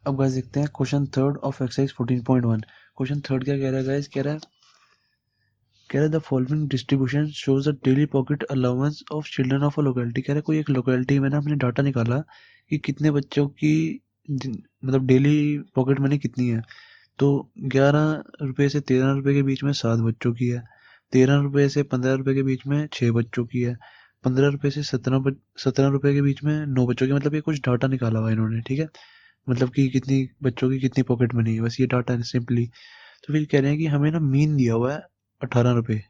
अब गाइस देखते हैं question third of exercise 14.1। Question third क्या कह रहा है गाइस? कह रहा है the following distribution shows the daily pocket allowance of children of a locality. कह रहा है कोई एक लोकेलिटी में ना हमने डाटा निकाला कि कितने बच्चों की मतलब डेली पॉकेट मनी कितनी है। तो 11 रुपये से 13 रुपये के बीच में 7 बच्चों की है, 13 रुपये से 15 रुपये के बीच में 6 बच्चों की है, 15 रुपये से 17 रुपये के बीच में 9 बच्चों की। मतलब ये कुछ डाटा निकाला हुआ है इन्होंने, ठीक है। मतलब कि कितनी बच्चों की कितनी पॉकेट मनी है, बस ये डाटा है सिंपली। तो फिर कह रहे हैं कि हमें ना मीन दिया हुआ है 18 रुपये,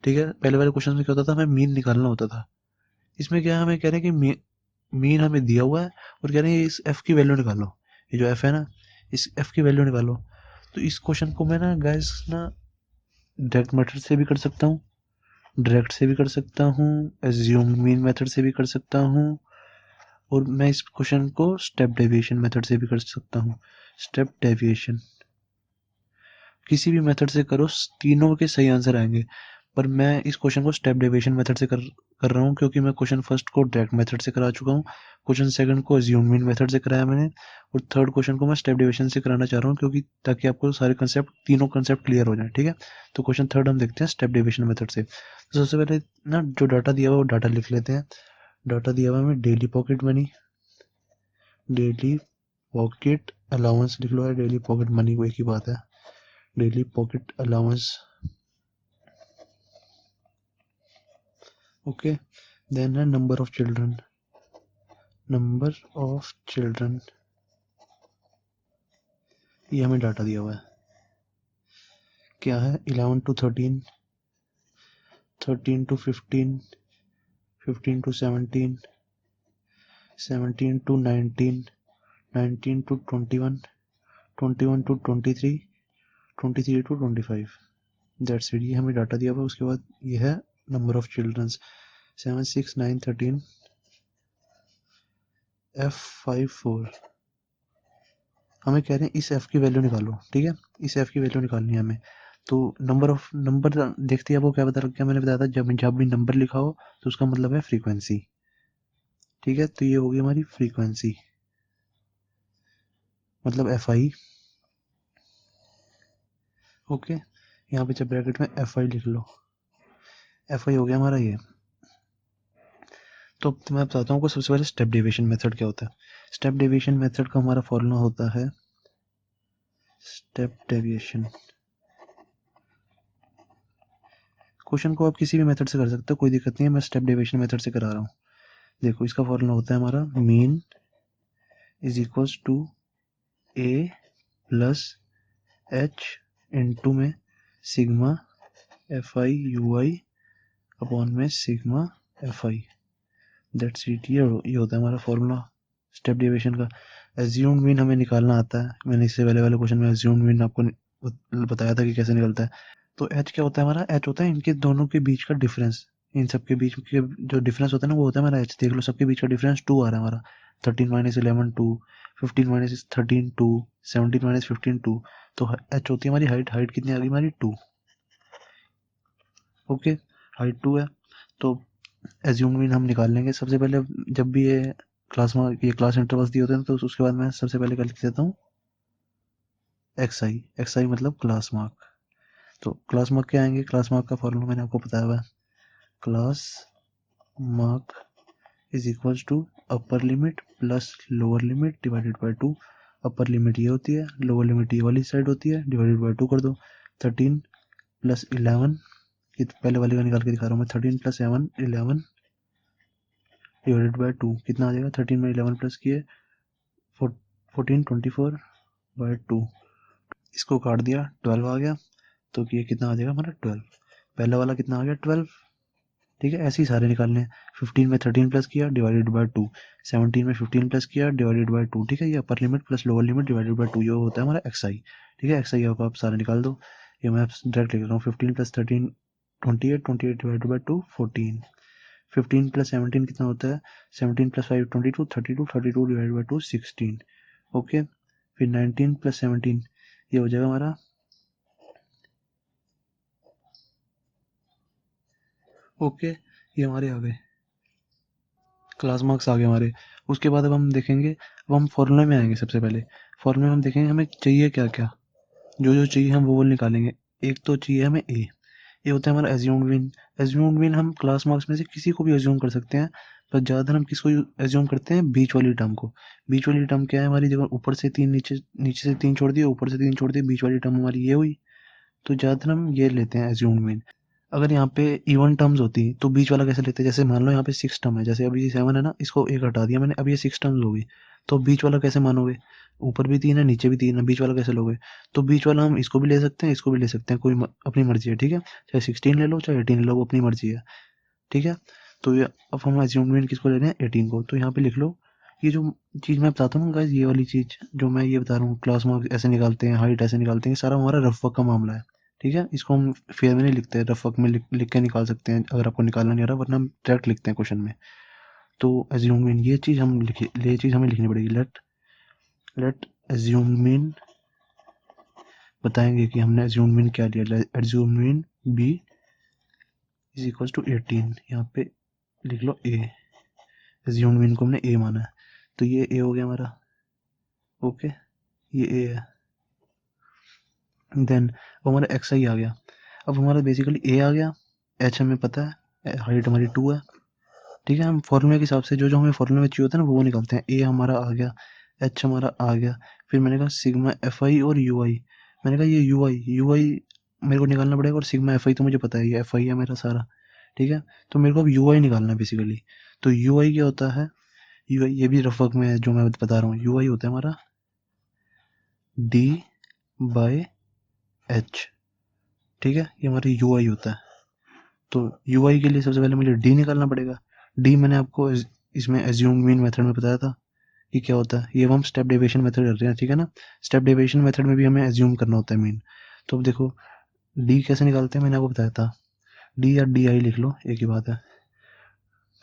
ठीक है। पहले वाले क्वेश्चन में क्या होता था, हमें मीन निकालना होता था। इसमें क्या है, हमें कह रहे हैं कि मीन हमें दिया हुआ है और कह रहे हैं इस एफ की वैल्यू निकालो। ये जो एफ है ना, इस एफ की वैल्यू निकालो। तो इस क्वेश्चन को मैं ना गाइस ना डायरेक्ट मेथड से भी कर सकता हूँ, डायरेक्ट से भी कर सकता हूँ, एज्यूम मीन मेथड से भी कर सकता हूँ, और मैं इस क्वेश्चन को स्टेप डेविएशन मेथड से भी कर सकता हूँ। स्टेप डेविएशन किसी भी मेथड से करो, तीनों के सही आंसर आएंगे। पर मैं इस क्वेश्चन को स्टेप डेविएशन मेथड से कर रहा हूँ, क्योंकि मैं क्वेश्चन फर्स्ट को डायरेक्ट मेथड से करा चुका हूँ, क्वेश्चन सेकंड को अज्यूम मीन मेथड से कराया मैंने, और थर्ड क्वेश्चन को मैं स्टेप डेविएशन से कराना चाह रहा हूँ, क्योंकि ताकि आपको सारे कंसेप्ट, तीनों कंसेप्ट क्लियर हो जाए, ठीक है। तो क्वेश्चन थर्ड हम देखते हैं स्टेप डेविएशन मेथड से। तो सबसे पहले ना जो डाटा दिया हुआ वो डाटा लिख लेते हैं। डाटा दिया हुआ है हमें daily pocket money, daily pocket allowance लिख लो, है डेली पॉकेट मनी को एक ही बात है, daily pocket allowance. Okay, then है number of children, number of children, ये हमें डाटा दिया हुआ है, क्या है 11 to 13, 13 to 15, 15 to 17, 17 to 19, 19 to 21, 21 to 23, 23 to 25। That's it, ये हमें डाटा दिया हुआ है। उसके बाद ये है नंबर ऑफ चिल्ड्रंस, 7 6 9 13 F54। हमें कह रहे हैं इस एफ की वैल्यू निकालो, ठीक है, इस एफ की वैल्यू निकालनी है हमें। तो नंबर देखते ही आपको क्या पता लग गया, मैंने बताया था जब जब भी नंबर लिखा हो तो उसका मतलब है फ्रीक्वेंसी, ठीक है। तो ये होगी हमारी फ्रीक्वेंसी, मतलब एफ आई। ओके, यहाँ पे जब ब्रैकेट में एफ आई लिख लो, एफ आई हो गया हमारा ये। तो मैं बताता हूँ आपको सबसे पहले स्टेप डेविएशन मेथड क्या होता है। स्टेप डेविएशन मेथड का हमारा फॉर्मूला होता है, स्टेप डेविएशन। क्वेश्चन को आप किसी भी मेथड से कर सकते हो, कोई दिक्कत नहीं है, मैं स्टेप डेविएशन मेथड से करा रहा हूँ। देखो इसका फॉर्मूला होता है हमारा mean is equals to A plus H into में sigma F I U I upon में sigma F I. That's it, ये होता है हमारा फॉर्मूला स्टेप डेविएशन का। एज्यूम्ड मीन हमें निकालना आता है, मैंने इससे पहले वाले क्वेश्चन में एज्यूम्ड मीन आपको बताया था कि कैसे निकलता है। तो एच क्या होता है हमारा, एच होता है इनके दोनों के बीच का डिफरेंस, इन सबके बीच के जो डिफरेंस होता है ना वो होता है हमारा एच। देख लो सबके बीच का डिफरेंस 2 आ रहा है हमारा, 13 माइनस 11 2, 15 माइनस 13 2, 17 माइनस 15 2। तो एच होती है हमारी हाइट, हाइट कितनी आ गई हमारी 2। ओके, हाइट 2 है। तो एज्यूम मीन हम निकाल लेंगे सबसे पहले। जब भी ये क्लास इंटरवल्स दिए होते हैं तो उसके बाद मैं सबसे पहले क्या लिख देता हूँ, एक्स आई। एक्स आई मतलब क्लास मार्क। तो क्लास मार्क क्या आएंगे, क्लास मार्क का फॉर्मूला मैंने आपको बताया हुआ है, class mark is equals to upper limit plus lower limit divided by 2। Upper limit ये होती है, लोअर लिमिट ये वाली साइड होती है, डिवाइडेड बाय 2 कर दो। 13 प्लस 11, ये तो पहले वाले का निकाल के दिखा रहा हूँ मैं, 13 प्लस 7 11 डिवाइडेड बाय 2 कितना आ जाएगा, 13 में 11 प्लस किए 14 24 बाय 2, इसको काट दिया 12 आ गया। तो ये कितना आ जाएगा हमारा 12। पहला वाला कितना आ गया 12, ठीक है। ऐसे ही सारे निकालने हैं। 15 में 13 प्लस किया डिवाइडेड बाय 2, 17 में 15 प्लस किया डिवाइडेड बाय 2, ठीक है। ये अपर limit plus lower limit divided by 2 ये होता है हमारा एक्स आई, ठीक है। एक्स आई आप सारे निकाल दो, ये मैं डायरेक्ट लिख रहा हूँ। 15 प्लस 13 28, 28 डिवाइडेड बाय 2 14, 15 प्लस 17 कितना होता है, 17 प्लस 5 22, 32, 32 डिवाइडेड बाय 2 16। ओके, फिर 19 प्लस 17 ये हो जाएगा हमारा, ओके, ये हमारे आ गए क्लास मार्क्स आ गए हमारे। उसके बाद अब हम देखेंगे, अब हम फॉर्मूला में आएंगे। सबसे पहले फॉर्मूला में हम देखेंगे हमें चाहिए क्या क्या, जो जो चाहिए हम वो निकालेंगे। एक तो चाहिए हमें ए, ये होता है हमारा एज्यूम्ड मीन। एज्यूम्ड मीन हम क्लास मार्क्स में से किसी को भी एज्यूम कर सकते हैं, पर ज़्यादातर हम किसको एज्यूम करते हैं, बीच वाली टर्म को। बीच वाली टर्म क्या है हमारी, जगह ऊपर से 3 नीचे नीचे से 3 छोड़ दिए, ऊपर से 3 छोड़ दिए, बीच वाली टर्म हमारी ये हुई, तो ज़्यादातर हम ये लेते हैं एज्यूम्ड मीन। अगर यहाँ पे इवन टर्म्स होती तो बीच वाला कैसे लेते, जैसे मान लो यहाँ पे 6 टर्म है, जैसे अभी 7 है ना, इसको एक हटा दिया मैंने, अब ये 6 टर्म्स हो गई, तो बीच वाला कैसे मानोगे, ऊपर भी 3 है नीचे भी 3 है, बीच वाला कैसे लोगे। तो बीच वाला हम इसको भी ले सकते हैं, इसको भी ले सकते हैं, कोई अपनी मर्जी है, ठीक है। चाहे 16 ले लो चाहे 18 ले लो, वो अपनी मर्जी है, ठीक है। तो ये अब हम एज्यूम्ड मीन किसको ले रहे हैं, 18 को। तो यहाँ पे लिख लो, ये जो चीज़ मैं बताता हूँ गाइस, ये वाली चीज़ जो मैं ये बता रहा हूँ, क्लास मार्क्स ऐसे निकालते हैं, हाइट ऐसे निकालते हैं, सारा हमारा रफ वर्क का मामला है, ठीक है। इसको हम फेयर में नहीं लिखते, रफ वर्क में लिख के निकाल सकते हैं अगर आपको निकालना नहीं आ रहा, वरना हम डायरेक्ट लिखते हैं क्वेश्चन में। तो एज्यूम मीन ये चीज़ हम ये चीज़ हमें लिखनी पड़ेगी। लेट एज्यूम मीन, बताएंगे कि हमने एज्यूम मीन क्या लिया। Assume mean B is equal to 18, यहाँ पे लिख लो ए, एज्यूम मीन को हमने ए माना है, तो ये ए हो गया हमारा, ओके, ये ए है। देन हमारा एक्स आई आ गया। अब हमारा बेसिकली ए आ गया, एच हमें पता है, हाइट हमारी 2 है, ठीक है। हम फॉर्मूले के हिसाब से जो जो हमें फॉर्मूले में चाहिए होता है ना वो निकालते हैं। ए हमारा आ गया, एच हमारा आ गया, फिर मैंने कहा सिग्मा एफ आई और यू आई। मैंने कहा ये यू आई मेरे को निकालना पड़ेगा, और सिग्मा एफ आई तो मुझे पता है, ये एफ आई है मेरा सारा, ठीक है। तो मेरे को अब यू आई निकालना है बेसिकली। तो यू आई क्या होता है, यू आई ये भी रफ वर्क में है जो मैं बता रहा हूँ। यू आई होता है हमारा डी बाय एच, ठीक है, ये हमारी यू आई होता है। तो यू आई के लिए सबसे पहले मुझे डी निकालना पड़ेगा। डी मैंने आपको इसमें एज्यूम मीन मेथड में बताया था कि क्या होता है, ये हम स्टेप डेविएशन मेथड कर रहे हैं, ठीक है ना। स्टेप डेविएशन मेथड में भी हमें एज्यूम करना होता है मीन। तो अब देखो डी कैसे निकालते हैं, मैंने आपको बताया था, डी या डी आई लिख लो, एक ही बात है।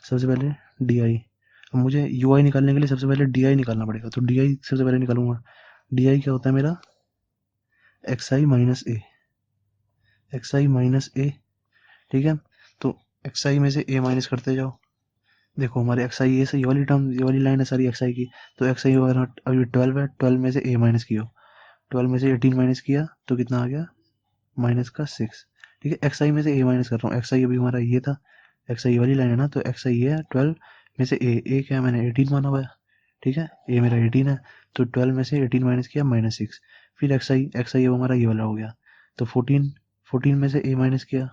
सबसे पहले डी आई, अब मुझे यू आई निकालने के लिए सबसे पहले डी आई निकालना पड़ेगा, तो डी आई सबसे पहले निकालूंगा। डी आई क्या होता है मेरा, एक्स आई माइनस ए, एक्स आई माइनस ए, ठीक है। तो एक्स आई में से ए माइनस करते जाओ, देखो हमारे एक्स आई ये वाली टर्म, ये वाली लाइन है सारी एक्स आई की। तो एक्स आई अभी 12 है, 12 में से ए माइनस किया, 12 में से 18 माइनस किया तो कितना आ गया, माइनस का 6, ठीक है। एक्स आई में से ए माइनस कर रहा हूँ, एक्स आई अभी हमारा ये था, एक्स आई वाली लाइन है ना, तो एक्स आई ये है, 12 में से ए क्या है, मैंने 18 माना हुआ है, ठीक है, ए मेरा 18 है, तो 12 में से 18 माइनस किया, -6। फिर एक्स आई हमारा ये वाला हो गया, तो 14 में से ए माइनस किया,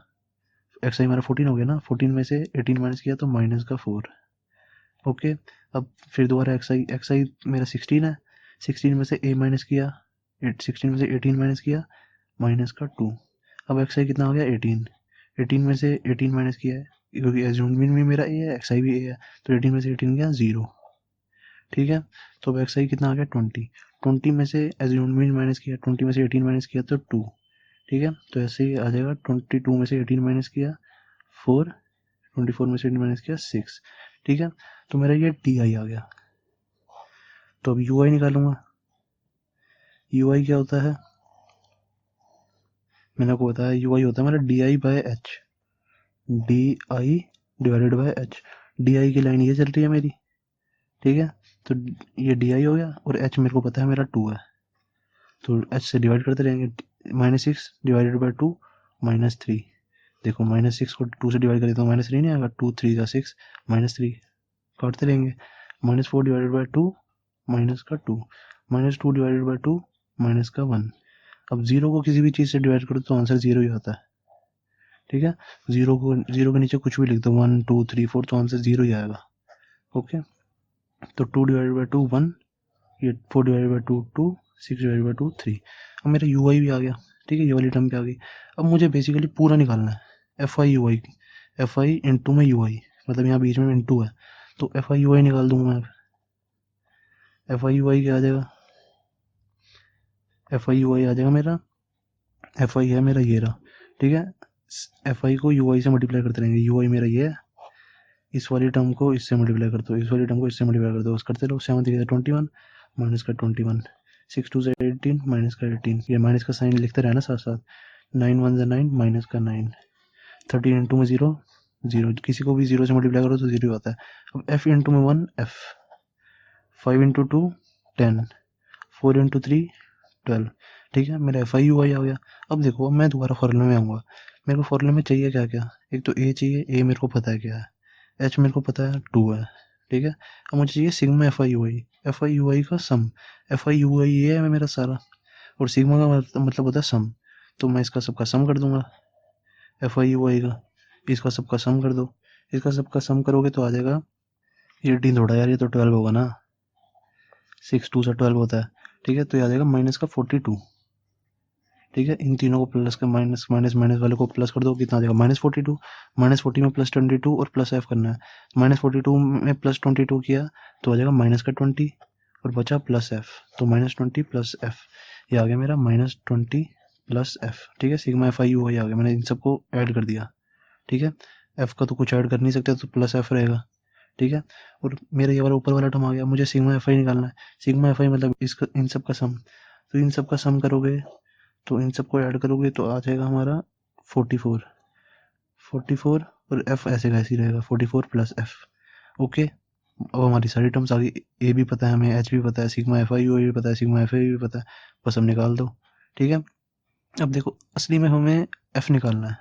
एक्स आई हमारा 14 हो गया ना, 14 में से 18 माइनस किया तो -4, ओके। अब फिर दोबारा एक्स आई मेरा 16 है, 16 में से ए माइनस किया, 16 में से 18 माइनस किया, -2। अब एक्स आई कितना हो गया, 18, 18 में से 18 माइनस किया है, क्योंकि एज्यूम्ड मीन भी मेरा ए है, एक्स आई भी ए है, तो 18 में से 18 गया 0, ठीक है। तो अब एक्स आई कितना आ गया, 20, 20 में से एज्यूम्ड मीन माइनस किया, 20 में से 18 माइनस किया तो 2, ठीक है। तो ऐसे ही आ जाएगा, 22 में से 18 माइनस किया 4, 24 में से 18 माइनस किया 6, ठीक है। तो मेरा ये टी आई आ गया। तो अब यू आई निकालूंगा। यू आई क्या होता है, मैंने आपको बताया यू आई होता है मेरा D I by H, D I divided by H. D I की लाइन ये चल रही है मेरी, ठीक है। तो ये डी आई हो गया, और एच मेरे को पता है मेरा 2 है, तो एच से डिवाइड करते रहेंगे, -6 डिवाइडेड बाय 2 -3। देखो -6 को 2 से डिवाइड करें तो -3 नहीं आएगा, 2 3 का 6, -3 काटते रहेंगे, -4 डिवाइडेड बाय 2 माइनस का 2, -2 डिवाइडेड बाय 2 माइनस का 1। अब जीरो को किसी भी चीज़ से डिवाइड करो तो आंसर जीरो ही आता है, ठीक है। जीरो के नीचे कुछ भी लिख दो, 1 2 3 4, तो आंसर जीरो ही आएगा, ओके। तो 2 डिवाइडेड बाय 2 1, ये 4 डिवाइडेड बाय 2 2, 6 डिवाइडेड बाय 2 3। अब मेरा यू आई भी आ गया, ठीक है, ये वाली टर्म पे आ गई। अब मुझे बेसिकली पूरा निकालना है, F I U I, F I into में यू आई, मतलब यहाँ बीच में इंटू है, तो एफ आई यू आई निकाल दूंगा मैं। एफ आई यू आई क्या आ जाएगा, एफ आई यू आई आ जाएगा मेरा, एफ आई है मेरा ये रहा, ठीक है। एफ आई को यू आई से मल्टीप्लाई करते रहेंगे, यू आई मेरा ये है, इस वाली टर्म को इससे मल्टीप्लाई कर दो, इस वाली टर्म को इससे मल्टीप्लाई कर दो, बस करते रहो। 7 3 21 माइनस का 21, 6 2 18 माइनस का 18, ये माइनस का साइन लिखते रहना साथ साथ, 9 1 9 माइनस का 9, 13 इंटू में 0 0, किसी को भी 0 से मल्टीप्लाई करो तो 0 आता है। अब f इंटू में 1 f, 5 इंटू 2 10, 4 इंटू 3 12, ठीक है, मेरा एफ आई यू आई आ गया। अब देखो, अब मैं दोबारा फॉर्मूले में आऊँगा। मेरे को फॉर्मूले में चाहिए क्या क्या, एक तो ए चाहिए, ए मेरे को पता है क्या है, एच मेरे को पता है 2 है, ठीक है। अब मुझे चाहिए sigma F I U I, F I U I का सम, एफ आई यू आई ये है मेरा सारा, और सिग्मा का मतलब होता है सम। तो मैं इसका सबका सम कर दूंगा, एफ आई यू आई का, इसका सबका सम कर दो। इसका सबका सम करोगे तो आ जाएगा 18, थोड़ा यार ये तो 12 होगा ना, 6 2 से 12 होता है, ठीक है। तो ये आ जाएगा माइनस का 42, ठीक है। इन तीनों को प्लस का माइनस माइनस माइनस वाले को प्लस कर दो, कितना आ जाएगा -42, -40 में +22 और प्लस एफ करना है। -42 में +22 किया तो आ जाएगा माइनस का 20 और बचा प्लस एफ, तो -20 प्लस एफ, ये आ गया मेरा -20 प्लस एफ, ठीक है। सिग्मा एफ आई यू आई आ गया, मैंने इन सबको ऐड कर दिया, ठीक है। एफ का तो कुछ ऐड कर नहीं सकते तो प्लस एफ रहेगा, ठीक है। और मेरा ये वाला ऊपर वाला टर्म आ गया, मुझे सिग्मा एफ आई निकालना है। सिग्मा एफ आई मतलब इसका इन सब का सम, तो इन सब का सम करोगे तो इन सबको ऐड करोगे तो आ जाएगा हमारा 44, 44 और एफ ऐसे का ऐसे ही रहेगा 44 प्लस एफ, ओके। अब हमारी सारी टर्म्स आ गई, ए भी पता है हमें, एच भी पता है, सिग्मा एफ आई यू भी पता है, सिग्मा एफ आई भी पता है, बस हम निकाल दो, ठीक है। अब देखो, असली में हमें एफ निकालना है,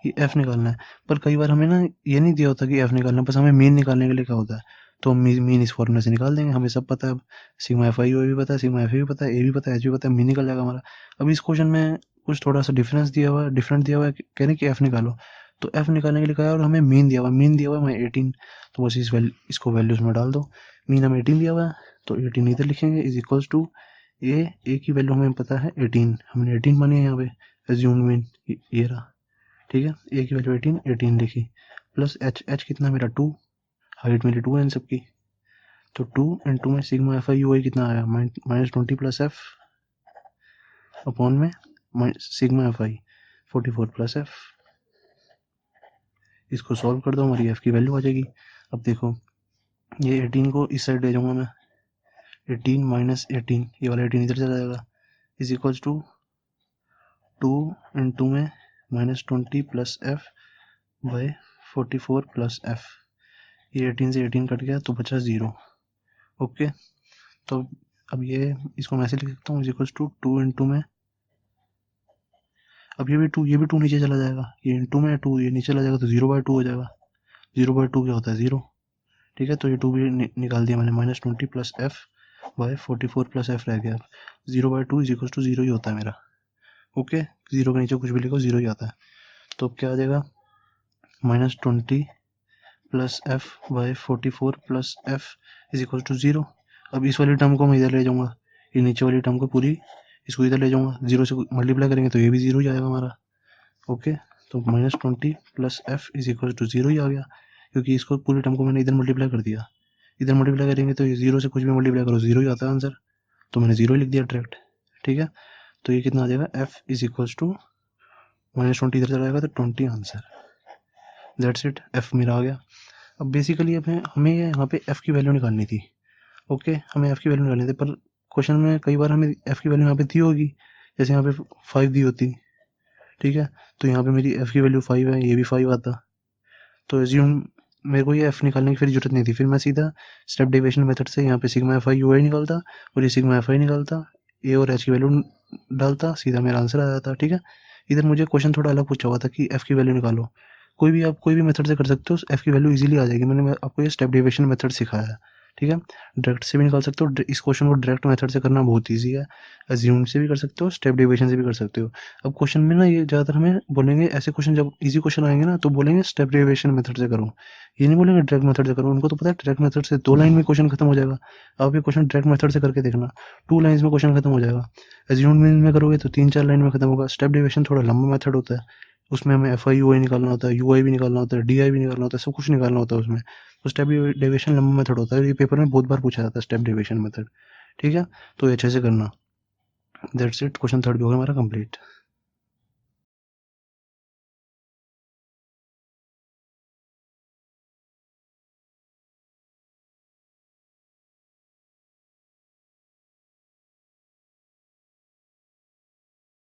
ये एफ निकालना है, पर कई बार हमें ना ये नहीं दिया होता कि एफ निकालना है, बस हमें मीन निकालने के लिए क्या होता है, तो हम मीन इस फॉर्मूले से निकाल देंगे, हमें सब पता है। अब सिग्मा एफ आई यू भी पता है, सिग्मा एफ भी पता है, ए भी पता है, एच भी पता है, मीन निकल जाएगा हमारा। अब इस क्वेश्चन में कुछ थोड़ा सा डिफरेंस दिया हुआ है, डिफरेंट दिया हुआ है, कह रहे हैं कि एफ निकालो, तो एफ निकालने के लिए कहा है और हमें मीन दिया हुआ है, मीन दिया हुआ है हमें 18, तो बस इसको वैल्यूज में डाल दो। मीन हमें 18 दिया हुआ है तो 18 इधर लिखेंगे, इज इक्वल्स टू ए की वैल्यू हमें पता है 18, हमने 18 मानी है यहाँ पे, एज्यूम मीन ये रहा, ठीक है। ए की वैल्यू 18, 18 लिखी, प्लस एच, एच कितना मेरा 2, हाइट मेरी 2 है इन सबकी, तो 2 इंटू में सिग्मा एफ आई यू आई कितना आया, -20 प्लस एफ अपॉन में सिग्मा एफ आई 44 प्लस एफ, इसको सॉल्व कर दो, हमारी एफ की वैल्यू आ जाएगी। अब देखो, ये 18 को इस साइड ले जाऊंगा मैं, 18 माइनस 18, ये वाला 18 इधर चला जाएगा, इज इक्वल्स टू 2 इंटू में -20 plus F by 44 plus F, ये 18 से 18 कट गया तो बचा 0, ओके। तो अब ये इसको मैं ऐसे लिख सकता हूँ, इक्वल्स टू 2 इंटू में, अब ये भी 2 नीचे चला जाएगा, ये इंटू में 2 ये नीचे चला जाएगा तो 0/2 हो जाएगा, 0/2 क्या होता है 0, ठीक है। तो ये 2 भी निकाल दिया मैंने, -20 plus F by 44 plus F रह गया, 0/2 इज इक्वल्स टू 0 ही होता है मेरा, ओके। 0 के नीचे कुछ भी लिखो 0 ही आता है, तो अब क्या आ जाएगा, -20 plus F by 44 plus F is equal to 0। अब इस वाली टर्म को मैं इधर ले जाऊंगा, ये नीचे वाली टर्म को पूरी इसको इधर ले जाऊंगा, 0 से मल्टीप्लाई करेंगे तो ये भी 0 ही आएगा हमारा, ओके। तो -20 plus F is equal to 0 ही आ गया, क्योंकि इसको पूरी टर्म को मैंने इधर मल्टीप्लाई कर दिया, इधर मल्टीप्लाई करेंगे तो ये 0 से कुछ भी मल्टीप्लाई करो 0 ही आता है आंसर, तो मैंने 0 ही लिख दिया डायरेक्ट, ठीक है। तो ये कितना आ जाएगा, एफ इज इक्वल टू -20 इधर चला जाएगा तो 20 आंसर, दैट्स इट, एफ मेरा आ गया। अब बेसिकली हमें यहाँ पे एफ की वैल्यू निकालनी थी, ओके, हमें एफ की वैल्यू निकालनी थी, पर क्वेश्चन में कई बार हमें एफ की वैल्यू यहाँ पे दी होगी, जैसे यहाँ पे 5 दी होती, ठीक है। तो यहाँ पे मेरी एफ की वैल्यू 5 है, ये भी 5 आता, तो एज्यूम मेरे को ये एफ निकालने की फिर जरूरत नहीं थी, फिर मैं सीधा स्टेप डेविएशन मेथड से यहाँ पे सिग्मा एफ आई यू आई निकालता और ये सिग्मा एफ आई निकालता, ए और एच की वैल्यू डालता, सीधा मेरा आंसर आ जाता, ठीक है। इधर मुझे क्वेश्चन थोड़ा अलग पूछा हुआ था कि एफ की वैल्यू निकालो, कोई भी आप कोई भी मेथड से कर सकते हो, एफ की वैल्यू इजीली आ जाएगी, मैंने आपको ये स्टेप डेविएशन मेथड सिखाया है, ठीक है। डायरेक्ट से भी निकाल सकते हो, इस क्वेश्चन को डायरेक्ट मेथड से करना बहुत ईजी है, एज्यूम से भी कर सकते हो, स्टेप डेविएशन से भी कर सकते हो। अब क्वेश्चन में ना ये ज़्यादातर हमें बोलेंगे, ऐसे क्वेश्चन जब इजी क्वेश्चन आएंगे ना तो बोलेंगे स्टेप डेविएशन मेथड से करो, ये नहीं बोलेंगे डायरेक्ट मेथड से करो, उनको तो पता है डायरेक्ट मेथड से 2 लाइन में क्वेश्चन खत्म हो जाएगा, आप ये क्वेश्चन डायरेक्ट मेथड से करके देखना, 2 लाइन्स में क्वेश्चन खत्म हो जाएगा। एज्यूम में करोगे तो 3-4 लाइन में खत्म होगा, स्टेप डेविएशन थोड़ा लंबा मेथड होता है, उसमें हमें एफ आई यू आई निकालना होता है, यू आई भी निकालना होता है, डी आई भी निकालना होता है, सब कुछ निकालना होता है उसमें, तो स्टेप डेविएशन लंबा मेथड होता है, ये पेपर में बहुत बार पूछा जाता है स्टेप डेविएशन मेथड, ठीक है। तो ये अच्छे से करना, दैट्स इट, क्वेश्चन 3 भी हो गया हमारा कंप्लीट।